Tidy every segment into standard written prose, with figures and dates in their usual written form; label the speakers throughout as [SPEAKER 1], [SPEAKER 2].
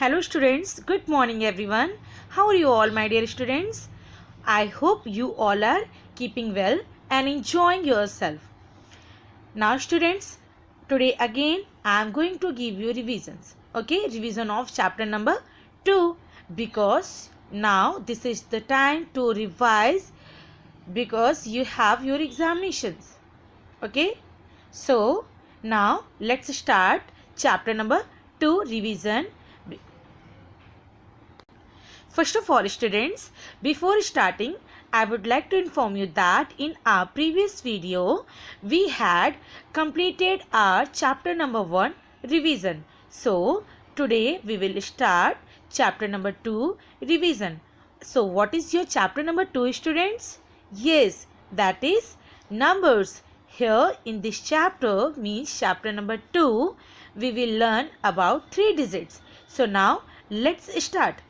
[SPEAKER 1] Hello students, good morning everyone. How are you all my dear students? I hope you all are keeping well and enjoying yourself. Now students, today again I am going to give you revisions. Okay, revision of chapter number 2 because now this is the time to revise because you have your examinations. Okay, so now let's start chapter number 2 revision. First of all, students, before starting, I would like to inform you that in our previous video, we had completed our chapter number 1 revision. So, today we will start chapter number 2 revision. So, what is your chapter number 2, students? Yes, that is numbers. Here in this chapter means chapter number 2, we will learn about 3 digits. So, now let's start.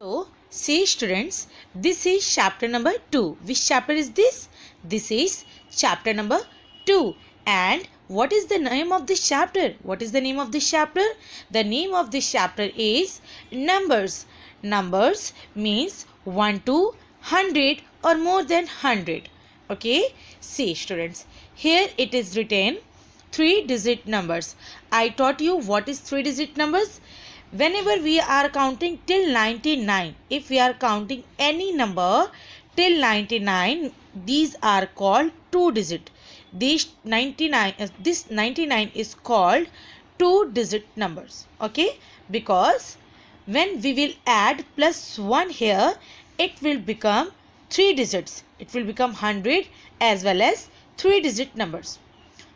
[SPEAKER 1] So, see students, this is chapter number 2. Which chapter is this? This is chapter number 2. And what is the name of this chapter? What is the name of this chapter? The name of this chapter is numbers. Numbers means 1 to 100 or more than 100. Okay, see students, here it is written 3-digit numbers. I taught you what is 3-digit numbers. Whenever we are counting till 99, if we are counting any number till 99, these are called 2-digit. This 99 is called 2-digit numbers. Okay, because when we will add plus 1 here, it will become 3 digits. It will become 100 as well as 3-digit numbers.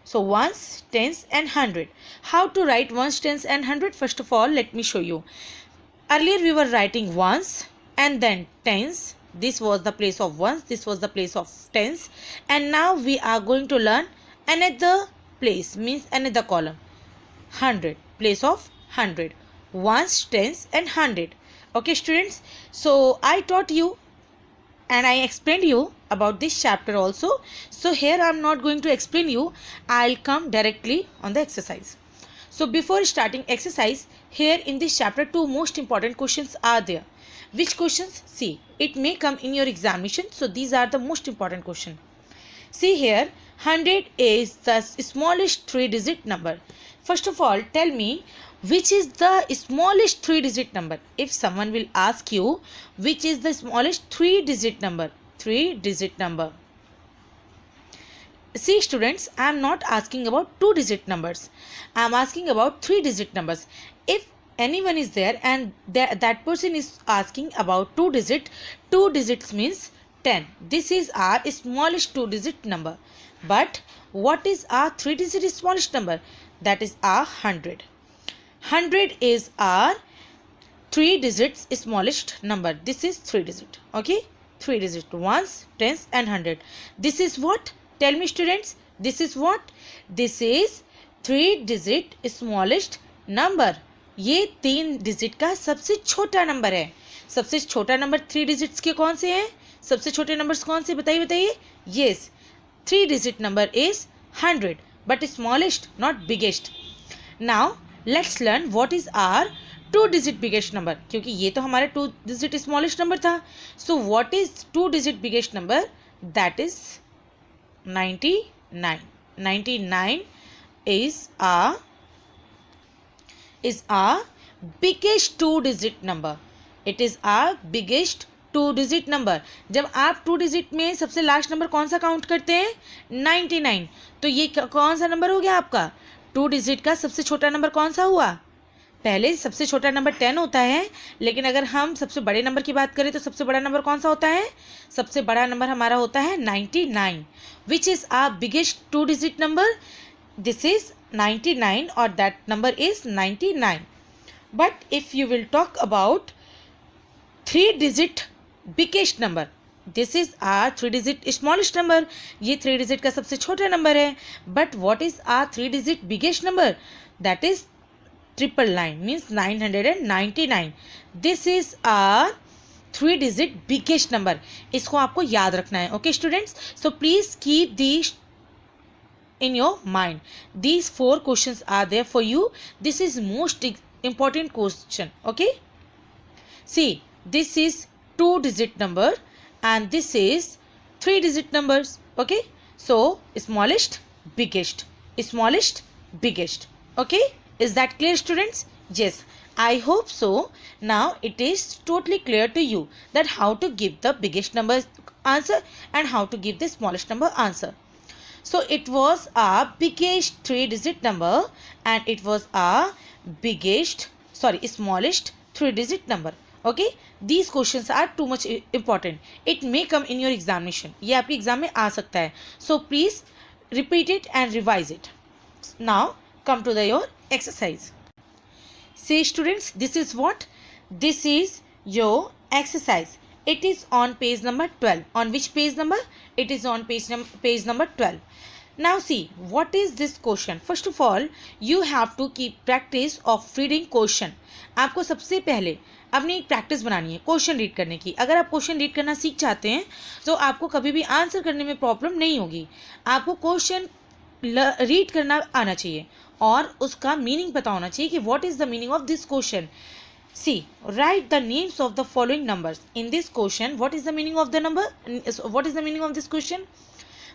[SPEAKER 1] So ones, tens and 100. How to write ones, tens and 100? First of all, let me show you. Earlier we were writing ones and then tens. This was the place of ones. This was the place of tens. And now we are going to learn another place, means another column. 100, place of 100. Ones, tens and 100. Okay students. So I taught you and I explained you about this chapter also. So here I am not going to explain you. I'll come directly on the exercise. So before starting exercise, here in this chapter 2 most important questions are there. Which questions? See, it may come in your examination. So these are the most important question. See here, 100 is the smallest 3-digit number. First of all, tell me which is the smallest 3-digit number. If someone will ask you which is the smallest 3-digit number, 3-digit number. See students, I am not asking about 2-digit numbers. I am asking about 3-digit numbers. If anyone is there and that person is asking about 2 digits means 10. This is our smallest 2-digit number. But what is our 3-digit smallest number? That is our 100. 100 is our 3 digits smallest number. This is 3-digit. Okay, 3-digit. Ones, tens and 100. This is what? Tell me students. This is what? This is 3-digit smallest number. ये 3 digit का सबसे छोटा number है. सबसे छोटा number 3 digits के कौन से हैं? सबसे छोटे नंबर्स कौन से बताइए बताइए. Yes, 3-digit number is 100 but smallest, not biggest. Now let's learn what is our 2-digit biggest number. क्योंकि ये तो हमारा 2-digit smallest number था. So what is 2-digit biggest number? That is 99. 99 is our biggest 2-digit number. It is our biggest 2-digit number. जब आप 2-digit में सबसे last number कौन सा काउंट करते हैं? 99. तो ये कौन सा नंबर हो गया आपका? 2-digit का सबसे छोटा नंबर कौन सा हुआ? पहले सबसे छोटा नंबर 10 होता है, लेकिन अगर हम सबसे बड़े नंबर की बात करें तो सबसे बड़ा नंबर कौन सा होता है? सबसे बड़ा नंबर हमारा होता है 99. Which is our biggest 2-digit number? This is 99 or that number is 99. But if you will talk about 3-digit biggest number, this is our 3-digit smallest number. ये 3-digit का सबसे छोटा नंबर है. But what is our 3-digit biggest number? That is 999, means 999. This is our 3-digit biggest number. इसको आपको याद रखना है. Okay students, so please keep these in your mind. These 4 questions are there for you. This is most important question. Okay, see, this is 2-digit number and this is 3-digit numbers. Okay, so smallest, biggest, smallest, biggest. Okay, is that clear, students? Yes, I hope so. Now it is totally clear to you that how to give the biggest number answer and how to give the smallest number answer. So it was a biggest 3-digit number and it was a smallest 3-digit number. Okay, these questions are too much important. It may come in your examination. ये आपके exam में आ सकता है. So please repeat it and revise it. Now come to your exercise. See, students, this is what? This is your exercise. It is on page number 12. On which page number? It is on page number 12. Now see, what is this question? First of all, you have to keep practice of reading question. आपको सबसे पहले अपनी एक practice बनानी है question read करने की. अगर आप क्वेश्चन रीड करना सीख चाहते हैं तो आपको कभी भी आंसर करने में प्रॉब्लम नहीं होगी. आपको क्वेश्चन रीड करना आना चाहिए और उसका मीनिंग पता होना चाहिए कि what is the meaning of this question. See, write the names of the following numbers. In this question, what is the meaning of the number? What is the meaning of this question?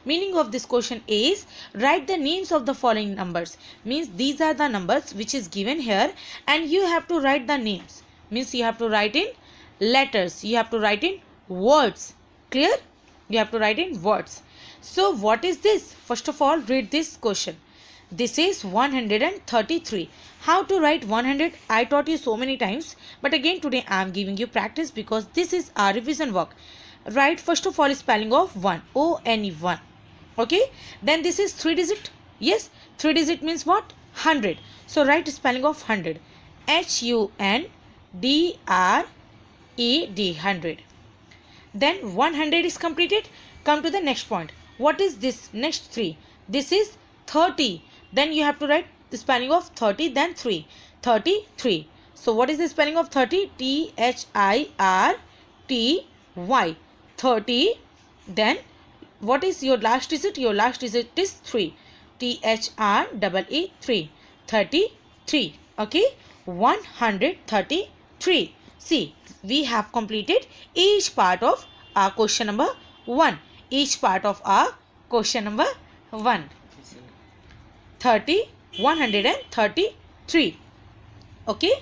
[SPEAKER 1] Meaning of this question is write the names of the following numbers. Means these are the numbers which is given here and you have to write the names. Means you have to write in letters. You have to write in words. Clear? You have to write in words. So what is this? First of all, read this question. This is 133. How to write 100? I taught you so many times, but again today I am giving you practice because this is our revision work. Write first of all spelling of 1, O-N-E, 1. Okay, then this is 3-digit. Yes, 3-digit means what? 100. So write spelling of 100, H-U-N-D-R-E-D, 100. Then 100 is completed. Come to the next point. What is this next 3? This is 30. Then you have to write the spelling of 30, then 3. 33. So what is the spelling of 30? T-H-I-R-T-Y. 30. Then what is your last digit? Your last digit is 3. T-H-R-E-E, 3. 33. Okay. 133. See, we have completed each part of our question number 1. Each part of our question number 1. 133. Okay.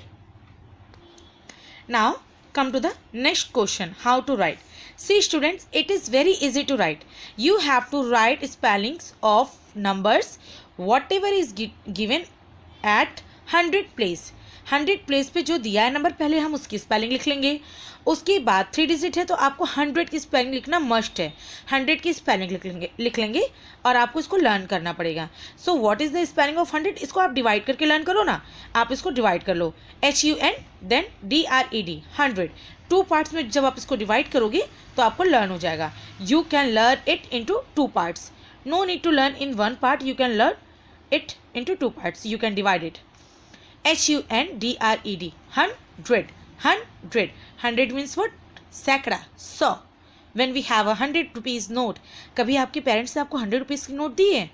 [SPEAKER 1] Now come to the next question. How to write? See, students, it is very easy to write. You have to write spellings of numbers whatever is given at 100 place. 100 place पे जो दिया है number पहले हम उसकी spelling लिख लेंगे. उसके बाद 3 डिजिट है तो आपको 100 की स्पेलिंग लिखना मस्ट है. 100 की स्पेलिंग लिख लेंगे और आपको इसको लर्न करना पड़ेगा. So what is the spelling of 100? इसको आप डिवाइड करके लर्न करो ना. आप इसको डिवाइड कर लो. HUN then DRED, 100. 2 पार्ट्स में जब आप इसको डिवाइड करोगे तो आपको लर्न हो जाएगा. You can learn it into 2 parts. No need to learn in 1 part. You can learn it into 2 parts. You can divide it. HUNDRED, 100. 100. 100 means what? सैकड़ा, 100. When we have a 100 rupees note, कभी आपके parents ने आपको 100 rupees की note दी है?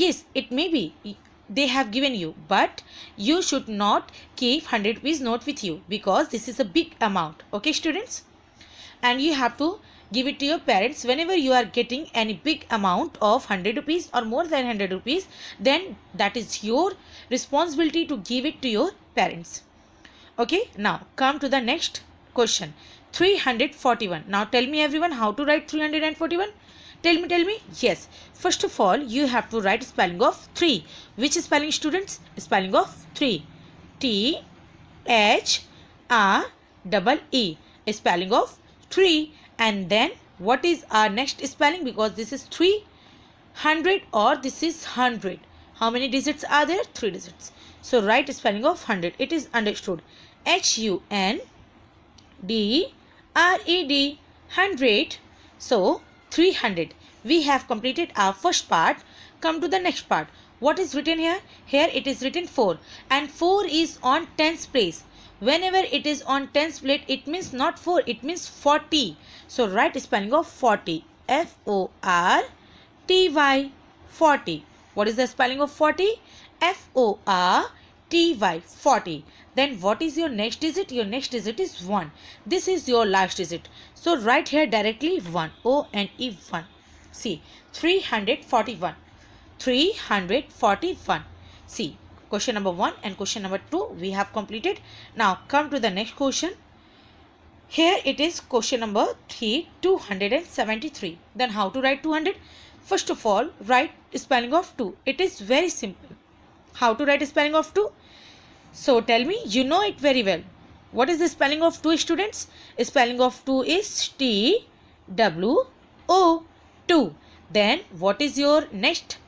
[SPEAKER 1] Yes, it may be they have given you, but you should not keep 100 rupees note with you because this is a big amount. Okay, students? And you have to give it to your parents whenever you are getting any big amount of 100 rupees or more than 100 rupees, then that is your responsibility to give it to your parents. Okay, now come to the next question. 341. Now tell me everyone, how to write 341? Tell me. Yes, first of all you have to write spelling of 3. Which spelling, students? Spelling of 3. THREE, spelling of 3. And then what is our next spelling? Because this is 300 or this is 100. How many digits are there? 3 digits. So write spelling of 100. It is understood. HUNDRED, 100. So 300. We have completed our first part. Come to the next part. What is written here? Here it is written 4. And 4 is on tens place. Whenever it is on tens place, it means not 4, it means 40. So write spelling of 40. FORTY, 40. What is the spelling of 40? FORTY. ty 40. Then what is your next digit? Your next digit is 1. This is your last digit. So write here directly 1. O and E 1. See, 341. 341. See, question number 1 and question number 2 we have completed. Now come to the next question. Here it is question number 3, 273. Then how to write 200? First of all, write spelling of 2. It is very simple. How to write spelling of 2? So tell me, you know it very well. What is the spelling of 2, students? Spelling of 2 is T-W-O, 2. Then what is your next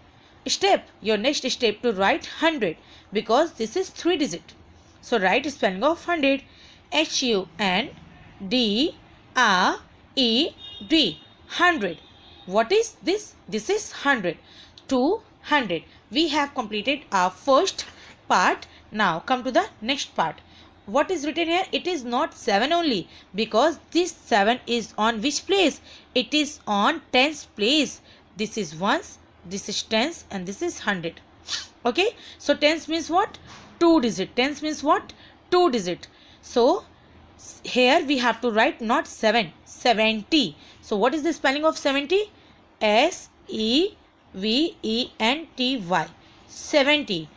[SPEAKER 1] step? Your next step to write 100, because this is 3 digit. So write spelling of 100, H-U-N-D-R-E-D, 100. What is this? This is 100. 200. We have completed our first part. Now come to the next part. What is written here? It is not 7 only, because this 7 is on which place? It is on tens place. This is ones, this is tens, and this is 100. Okay, so tens means what? 2 digit. Tens means what? 2 digit. So here we have to write not 7, 70. So what is the spelling of 70? S-E-V-E-N-T-Y, 70.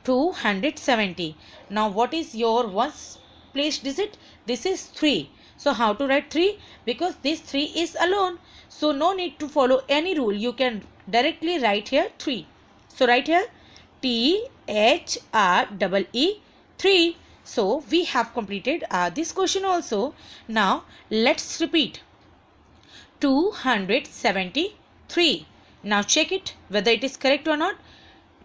[SPEAKER 1] 270. Now what is your ones place digit? This is 3. So how to write 3? Because this 3 is alone. So no need to follow any rule. You can directly write here 3. So write here T-H-R-E-E, 3. So we have completed this question also. Now let's repeat. 273. Now check it whether it is correct or not.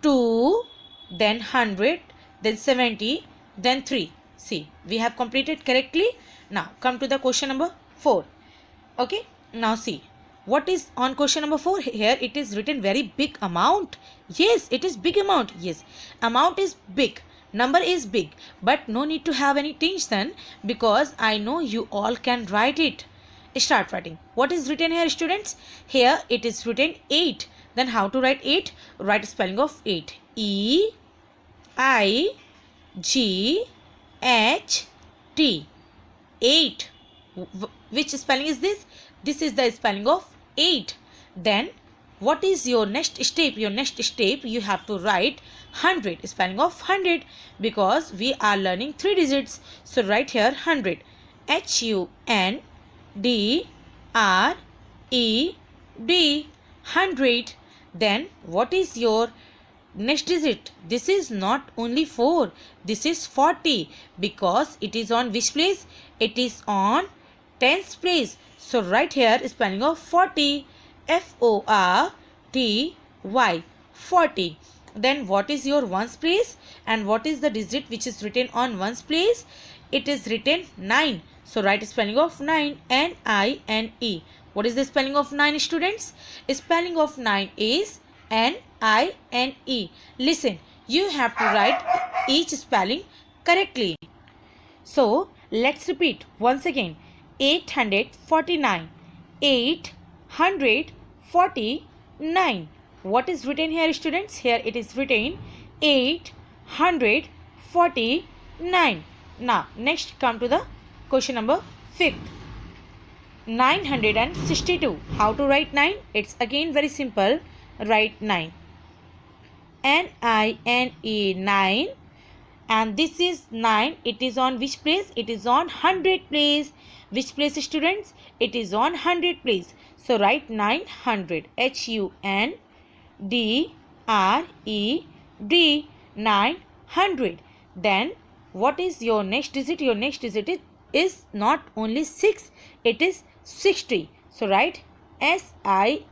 [SPEAKER 1] 2, then 100, then 70, then 3. See, we have completed correctly. Now come to the question number 4. Okay, now see what is on question number 4. Here it is written very big amount. Yes, it is big amount. Yes, amount is big, number is big, but no need to have any tension, because I know you all can write it. Start writing. What is written here, students? Here it is written 8. Then how to write 8? Write spelling of 8. E-I-G-H-T, 8. Which spelling is this? This is the spelling of 8. Then what is your next step? Your next step you have to write 100, spelling of 100, because we are learning 3 digits. So write here 100. H-U-N-D-R-E-D, 100. Then what is your next digit? This is not only 4, this is 40, because it is on which place? It is on tens place. So write here spelling of 40, F-O-R-T-Y, 40. Then what is your ones place, and what is the digit which is written on ones place? It is written 9. So write spelling of 9, N-I-N-E. What is the spelling of 9, students? Spelling of 9 is N-I-N-E. Listen, you have to write each spelling correctly. So let's repeat once again. 849. 849. What is written here, students? Here it is written 849. Now next come to the question number 5. 962. How to write 9? It's again very simple. Write 9. N-I-N-E, 9. And this is 9. It is on which place? It is on 100 place. Which place, students? It is on 100 place. So write 900. H-U-N-D-R-E-D, 900. Then what is your next digit? Your next digit is not only 6, it is 60. So write S-I-X-T-Y,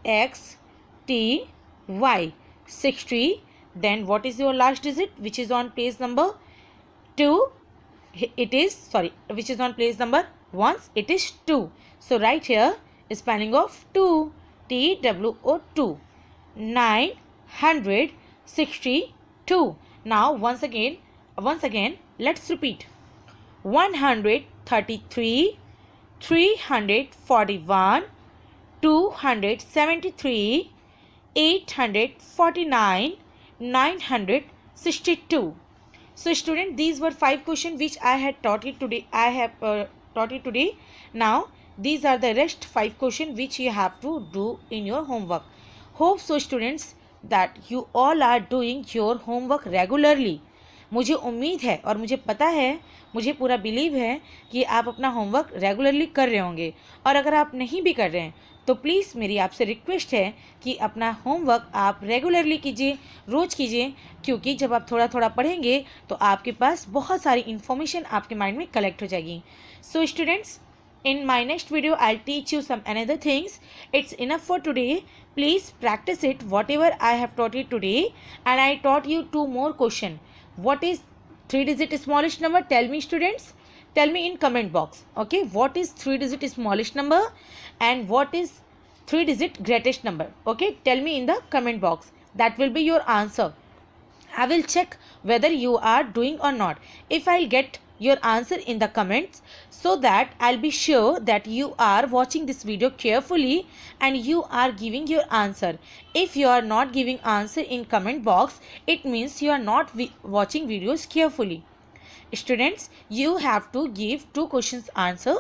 [SPEAKER 1] 60. Then what is your last digit which is on page number 2? It is, sorry, which is on place number 1? It is 2. So write here spelling of 2, T-W-O, 2, 962. Now once again let's repeat. 133, 341, 273, 849, 962. So student, these were 5 questions which I had taught it today. I have taught it today. Now these are the rest 5 questions which you have to do in your homework. Hope so students that you all are doing your homework regularly. मुझे उम्मीद है और मुझे पता है, मुझे पूरा believe है कि आप अपना होमवर्क रेगुलरली कर रहे होंगे. और अगर आप नहीं भी कर रहे हैं तो प्लीज़ मेरी आपसे रिक्वेस्ट है कि अपना होमवर्क आप रेगुलरली कीजिए, रोज़ कीजिए, क्योंकि जब आप थोड़ा थोड़ा पढ़ेंगे तो आपके पास बहुत सारी इन्फॉर्मेशन आपके माइंड में कलेक्ट हो जाएगी. So students, in my next video I'll teach you some another things. It's enough for today. Please practice it whatever I have taught you today. And I taught you 2 more questions. What is 3-digit smallest number? Tell me students. Tell me in comment box. Okay, what is 3-digit smallest number and what is 3-digit greatest number? Okay, tell me in the comment box. That will be your answer. I will check whether you are doing or not. If I'll get your answer in the comments, so that I'll be sure that you are watching this video carefully and you are giving your answer. If you are not giving answer in comment box, it means you are not watching videos carefully. Students, you have to give 2 questions answer.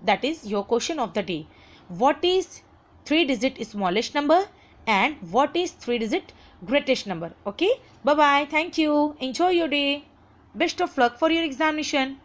[SPEAKER 1] That is your question of the day. What is 3-digit smallest number and what is 3-digit greatest number? Okay, bye bye. Thank you. Enjoy your day. Best of luck for your examination.